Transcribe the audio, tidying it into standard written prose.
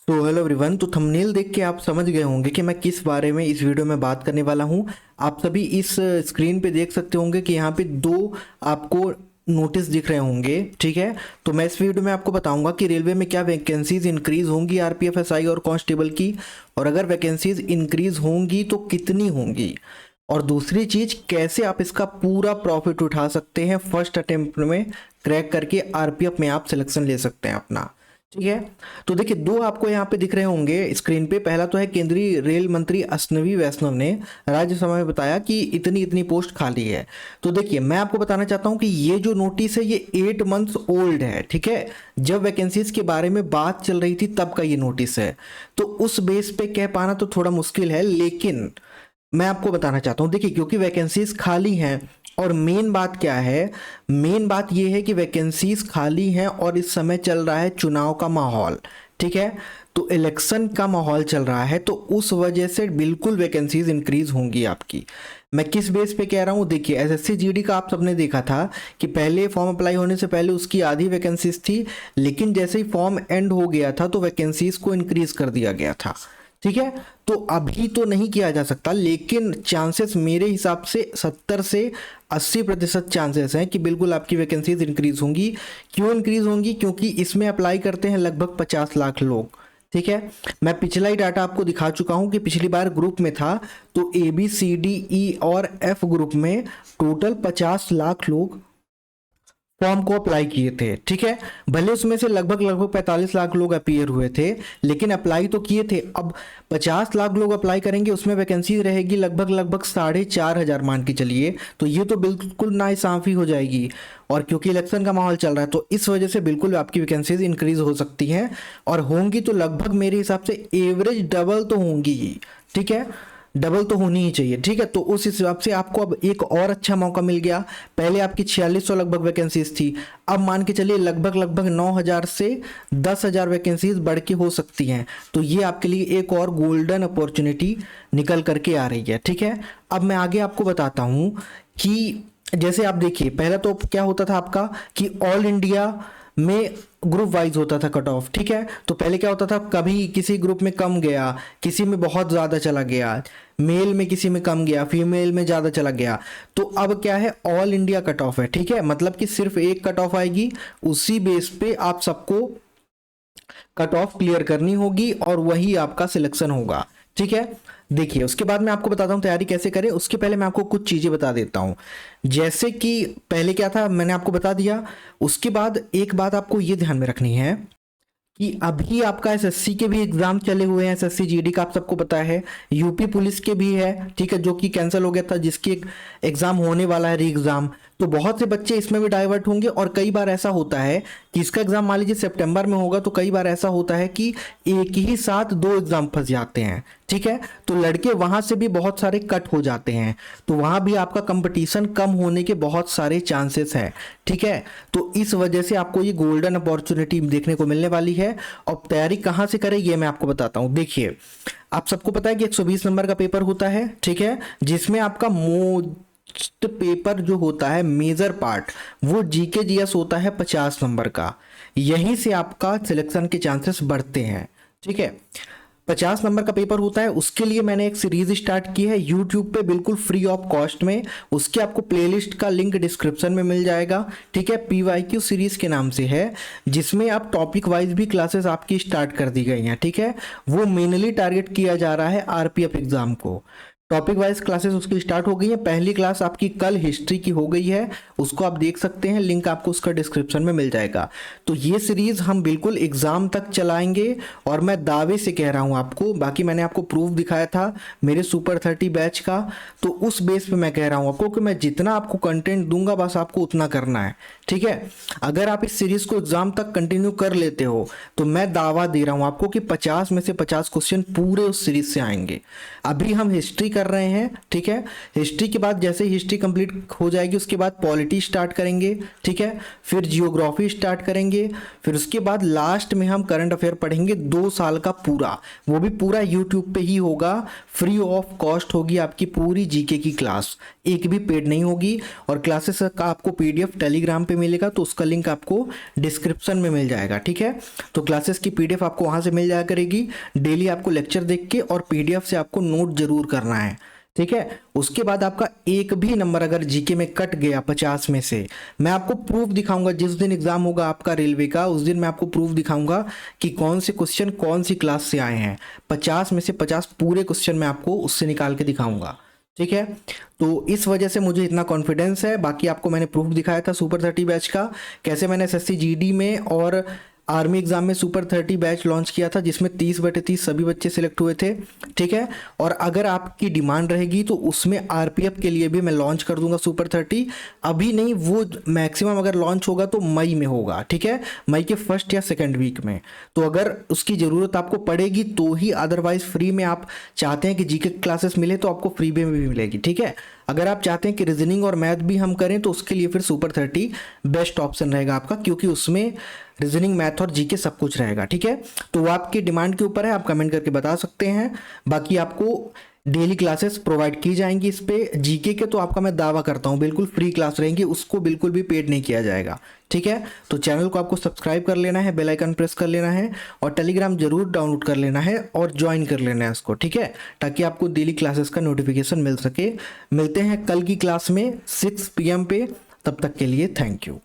तो hello everyone. तो thumbnail देख के आप समझ गए होंगे कि मैं किस बारे में इस वीडियो में बात करने वाला हूं। आप सभी इस स्क्रीन पे देख सकते होंगे कि यहाँ पे दो आपको नोटिस दिख रहे होंगे, ठीक है। तो मैं इस वीडियो में आपको बताऊंगा कि रेलवे में क्या वैकेंसीज इंक्रीज होंगी आरपीएफ एसआई और कांस्टेबल की, और अगर वैकेंसीज इंक्रीज होंगी तो कितनी होंगी, और दूसरी चीज कैसे आप इसका पूरा प्रॉफिट उठा सकते हैं, फर्स्ट अटेम्प्ट में क्रैक करके आरपीएफ में आप सिलेक्शन ले सकते हैं अपना, ठीक है। तो देखिए, दो आपको यहाँ पे दिख रहे होंगे स्क्रीन पे। पहला तो है केंद्रीय रेल मंत्री अश्विनी वैष्णव ने राज्यसभा में बताया कि इतनी इतनी पोस्ट खाली है। तो देखिए, मैं आपको बताना चाहता हूँ कि ये जो नोटिस है ये 8 मंथ्स ओल्ड है, ठीक है। जब वैकेंसीज के बारे में बात चल रही थी तब का ये नोटिस है, तो उस बेस पे कह पाना तो थोड़ा मुश्किल है, लेकिन मैं आपको बताना चाहता हूँ। देखिए, क्योंकि वैकेंसीज खाली हैं, और मेन बात क्या है, मेन बात यह है कि वैकेंसीज खाली हैं और इस समय चल रहा है चुनाव का माहौल, ठीक है। तो इलेक्शन का माहौल चल रहा है, तो उस वजह से बिल्कुल वैकेंसीज इंक्रीज होंगी आपकी। मैं किस बेस पे कह रहा हूँ, देखिए एसएससी जीडी का आप सबने देखा था कि पहले फॉर्म अप्लाई होने से पहले उसकी आधी वैकेंसीज थी, लेकिन जैसे ही फॉर्म एंड हो गया था तो वैकेंसीज को इंक्रीज कर दिया गया था, ठीक है। तो अभी तो नहीं किया जा सकता, लेकिन चांसेस मेरे हिसाब से 70 से 80% चांसेस हैं कि बिल्कुल आपकी वैकेंसीज इंक्रीज होंगी। क्यों इंक्रीज होंगी? क्योंकि इसमें अप्लाई करते हैं लगभग 50 लाख लोग, ठीक है। मैं पिछला ही डाटा आपको दिखा चुका हूं कि पिछली बार ग्रुप में था तो A B C D E और एफ ग्रुप में टोटल 50 लाख लोग फॉर्म को अप्लाई किए थे, ठीक है। भले उसमें से लगभग 45 लाख लोग अपीयर हुए थे, लेकिन अप्लाई तो किए थे। अब 50 लाख लोग अप्लाई करेंगे, उसमें वैकेंसी रहेगी लगभग 4,500 मान के चलिए, तो ये तो बिल्कुल नाइंसाफी हो जाएगी। और क्योंकि इलेक्शन का माहौल चल रहा है तो इस वजह से बिल्कुल आपकी वैकेंसीज इंक्रीज हो सकती हैं, और होंगी तो लगभग मेरे हिसाब से एवरेज डबल तो होंगी ही, ठीक है। डबल तो होनी ही चाहिए, ठीक है। तो उस हिसाब से आपको अब एक और अच्छा मौका मिल गया। पहले आपकी 4600 लगभग वैकेंसीज थी, अब मान के चलिए लगभग 9000 से 10,000 वैकेंसीज बढ़ के हो सकती हैं। तो ये आपके लिए एक और गोल्डन अपॉर्चुनिटी निकल करके आ रही है, ठीक है। अब मैं आगे आपको बताता हूँ कि जैसे आप देखिए, पहला तो क्या होता था आपका कि ऑल इंडिया में ग्रुप वाइज होता था कट ऑफ, ठीक है। तो पहले क्या होता था, कभी किसी ग्रुप में कम गया, किसी में बहुत ज़्यादा चला गया, मेल में किसी में कम गया, फीमेल में ज़्यादा चला गया। तो अब क्या है, ऑल इंडिया कट ऑफ है, ठीक है। मतलब कि सिर्फ एक कट ऑफ आएगी, उसी बेस पे आप सबको कट ऑफ क्लियर करनी होगी और वही आपका सिलेक्शन होगा, ठीक है। देखिए, उसके बाद मैं आपको बताता हूँ तैयारी कैसे करें। उसके पहले मैं आपको कुछ चीज़ें बता देता हूँ। जैसे कि पहले क्या था मैंने आपको बता दिया। उसके बाद एक बात आपको ये ध्यान में रखनी है कि अभी आपका एसएससी के भी एग्जाम चले हुए हैं। एसएससी जीडी का आप सबको पता है, यूपी पुलिस के भी है, ठीक है, जो कि कैंसिल हो गया था, जिसकी एग्जाम होने वाला है री एग्जाम। तो बहुत से बच्चे इसमें भी डाइवर्ट होंगे, और कई बार ऐसा होता है कि इसका एग्जाम मान लीजिए सितंबर में होगा, तो कई बार ऐसा होता है कि एक ही साथ दो एग्जाम फंस जाते हैं, ठीक है। तो लड़के वहां से भी बहुत सारे कट हो जाते हैं, तो वहां भी आपका कंपटीशन कम होने के बहुत सारे चांसेस हैं, ठीक है। तो इस वजह से आपको ये गोल्डन अपॉर्चुनिटी देखने को मिलने वाली है। और तैयारी कहाँ से करें ये मैं आपको बताता हूँ। देखिए, आप सबको पता है कि 120 नंबर का पेपर होता है, ठीक है, जिसमें आपका मोस्ट पेपर जो होता है मेजर पार्ट वो जीके जीएस होता है 50 नंबर का। यहीं से आपका सिलेक्शन के चांसेस बढ़ते हैं, ठीक है। 50 नंबर का पेपर होता है, उसके लिए मैंने एक सीरीज स्टार्ट की है यूट्यूब पे बिल्कुल फ्री ऑफ कॉस्ट में। उसके आपको प्लेलिस्ट का लिंक डिस्क्रिप्शन में मिल जाएगा, ठीक है। पीवाईक्यू सीरीज के नाम से है, जिसमें आप टॉपिक वाइज भी क्लासेस आपकी स्टार्ट कर दी गई हैं, ठीक है। वो मेनली टारगेट किया जा रहा है आरपीएफ एग्जाम को। टॉपिक वाइज क्लासेस उसकी स्टार्ट हो गई है। पहली क्लास आपकी कल हिस्ट्री की हो गई है, उसको आप देख सकते हैं, लिंक आपको उसका डिस्क्रिप्शन में मिल जाएगा। तो ये सीरीज हम बिल्कुल एग्जाम तक चलाएंगे, और मैं दावे से कह रहा हूँ आपको, बाकी मैंने आपको प्रूफ दिखाया था मेरे सुपर 30 बैच का, तो उस बेस पे मैं कह रहा हूँ आपको कि मैं जितना आपको कंटेंट दूंगा बस आपको उतना करना है, ठीक है। अगर आप इस सीरीज को एग्जाम तक कंटिन्यू कर लेते हो तो मैं दावा दे रहा हूँ आपको कि 50 में से 50 क्वेश्चन पूरे उस सीरीज से आएंगे। अभी हम हिस्ट्री कर रहे हैं, ठीक है। हिस्ट्री के बाद जैसे हिस्ट्री कंप्लीट हो जाएगी उसके बाद पॉलिटी स्टार्ट करेंगे, ठीक है। फिर जियोग्राफी स्टार्ट करेंगे, फिर उसके बाद लास्ट में हम करंट अफेयर पढ़ेंगे 2 साल का पूरा, वो भी पूरा यूट्यूब पे ही होगा, फ्री ऑफ कॉस्ट होगी आपकी पूरी जीके की क्लास, एक भी पेड नहीं होगी। और क्लासेस का आपको पीडीएफ टेलीग्राम पे मिलेगा, तो उसका लिंक आपको डिस्क्रिप्शन में मिल जाएगा, ठीक है। तो क्लासेस की पीडीएफ आपको वहां से मिल जाया करेगी। डेली आपको लेक्चर देख के और पीडीएफ से आपको नोट जरूर करना है, ठीक है। उसके बाद आपका एक भी नंबर अगर जीके में कट गया 50 में से, मैं आपको प्रूफ दिखाऊंगा। जिस दिन एग्जाम होगा आपका रेलवे का, उस दिन मैं आपको प्रूफ दिखाऊंगा कि कौन से क्वेश्चन कौन सी क्लास से आए हैं। 50 में से 50 पूरे क्वेश्चन मैं आपको उससे निकाल के दिखाऊंगा, ठीक है। तो इस वजह से मुझे इतना कॉन्फिडेंस है। बाकी आपको मैंने प्रूफ दिखाया था सुपर 30 बैच का, कैसे मैंने एसएससी जीडी में और आर्मी एग्जाम में सुपर 30 बैच लॉन्च किया था, जिसमें 30/30 सभी बच्चे सिलेक्ट हुए थे, ठीक है। और अगर आपकी डिमांड रहेगी तो उसमें आरपीएफ के लिए भी मैं लॉन्च कर दूंगा सुपर 30। अभी नहीं, वो मैक्सिमम अगर लॉन्च होगा तो मई में होगा, ठीक है, मई के फर्स्ट या सेकेंड वीक में। तो अगर उसकी ज़रूरत आपको पड़ेगी तो ही, अदरवाइज फ्री में आप चाहते हैं कि जीके क्लासेस मिले तो आपको फ्री में भी मिलेगी, ठीक है। अगर आप चाहते हैं कि रीजनिंग और मैथ भी हम करें तो उसके लिए फिर सुपर 30 बेस्ट ऑप्शन रहेगा आपका, क्योंकि उसमें रीजनिंग, मैथ और जीके सब कुछ रहेगा, ठीक है। तो वो आपकी डिमांड के ऊपर है, आप कमेंट करके बता सकते हैं। बाकी आपको डेली क्लासेस प्रोवाइड की जाएंगी इस पे जीके के, तो आपका मैं दावा करता हूँ बिल्कुल फ्री क्लास रहेंगी, उसको बिल्कुल भी पेड नहीं किया जाएगा, ठीक है। तो चैनल को आपको सब्सक्राइब कर लेना है, बेल आइकन प्रेस कर लेना है और टेलीग्राम जरूर डाउनलोड कर लेना है और ज्वाइन कर लेना है इसको, ठीक है, ताकि आपको डेली क्लासेस का नोटिफिकेशन मिल सके। मिलते हैं कल की क्लास में 6 PM पे, तब तक के लिए थैंक यू।